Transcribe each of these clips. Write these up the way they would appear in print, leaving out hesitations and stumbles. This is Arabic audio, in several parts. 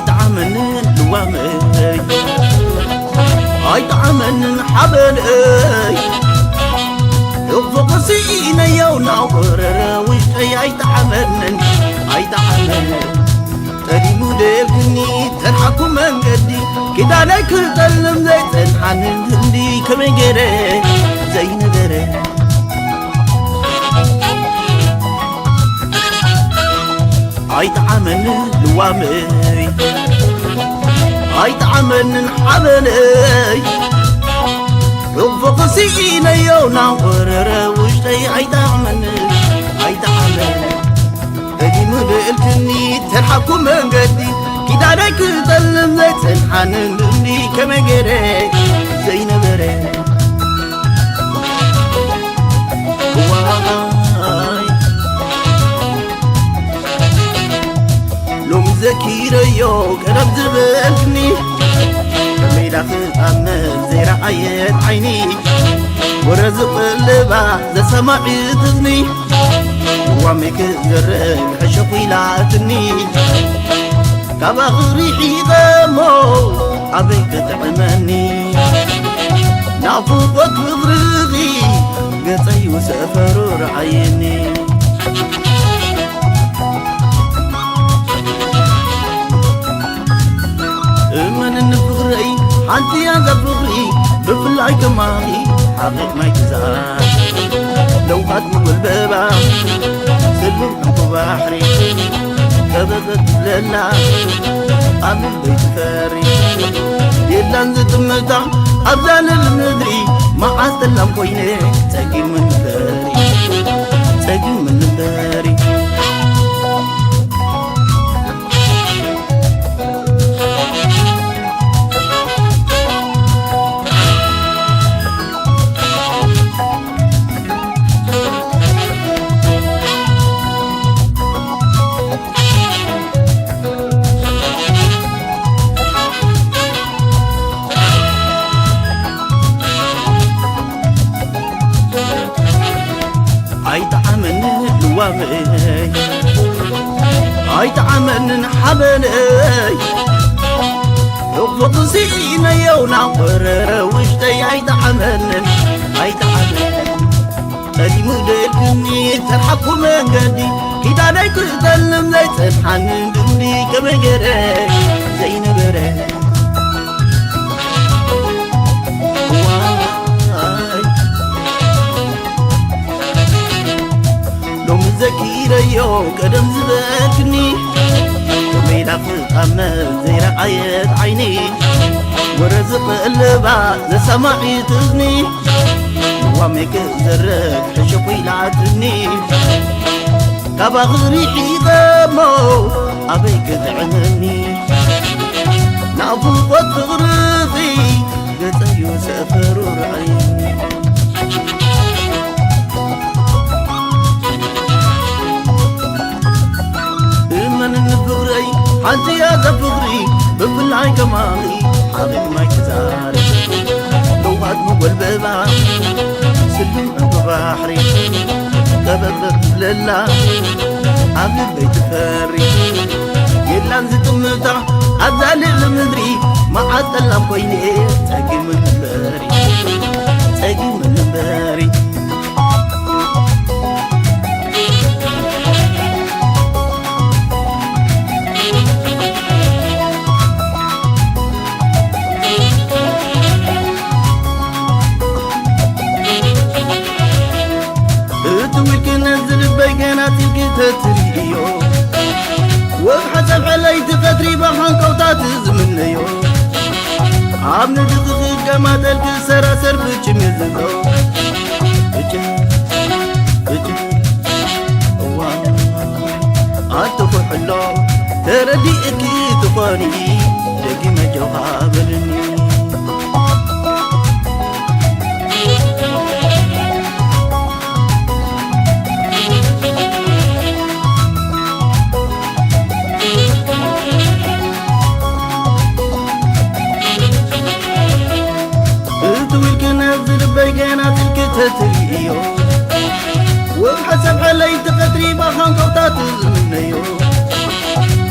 تعمل لوامي أي تعمل حبل يوفق سينا يونا ورر وش أي تعمل تري مودلني تنحكم من قدي كده لك تلم زي تنحن هندي كم جري زي نبري أي تعمل لوامي أي تعمل حبلي يوفق سينا يونا ورر وش أي تعمل تري مودلني تنحكم من قدي كده لك تلم زي تنحن هندي كم جري زي نبري لوم زكيريو كلام زبالني كميدا خطامل زي رعاية عيني ورزق اللبا زي سماعي تزني وعمك زرق عشقي لعتني كابا غريحي غامو عبيك تعماني نعفوقك بغرغي قطعي وسافر رعيني من النفغري حانتي يا زفغري بفلاي كماغي حقيق ما يتزار لو هاتم والبابا سلم انتو بحري كبدت لنا عامل بيت فاري يلا نزت مدع أبدان المدري ما عستلم كويني تاقي من باري أي تعمل حبلي يوفق سينا يونا ورر وشتي أي تعمل تري مودلني تنحكم من قدي كده لك تلم زي تنحن دوني كم جري زي نبري زكيريو قدم زبالني كميدا خطامل زي رعاية عيني ورزق اللبا زي سماعي تزني وعمك زرق حشقي لعتني كابا غريحي غامو عبيك تعملني نعفوقك بغرغي قطعي وسافر رعيني من النفغري حانتي يا زفغري بفلاي كماغي حقيق ما يتزار لو هاتم والبابا سلم انتو بحري كبدت للا عامل بيت فاري يلا نزت مدع أبدال المدري ما عتلم كويني تاقي من باري تتريو وبحسب علي تقدري بحان قوطات زمنيو عم ندخل كما تلك سراسر بجم يزنو بجم عطف حلو تردي اكيد تقاني لقي مجوها بلني تتريو وبحسب علي تقدري بخان قوطات زمنيو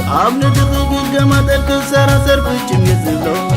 عم ندخل كما تلك سرا سرف جميز الله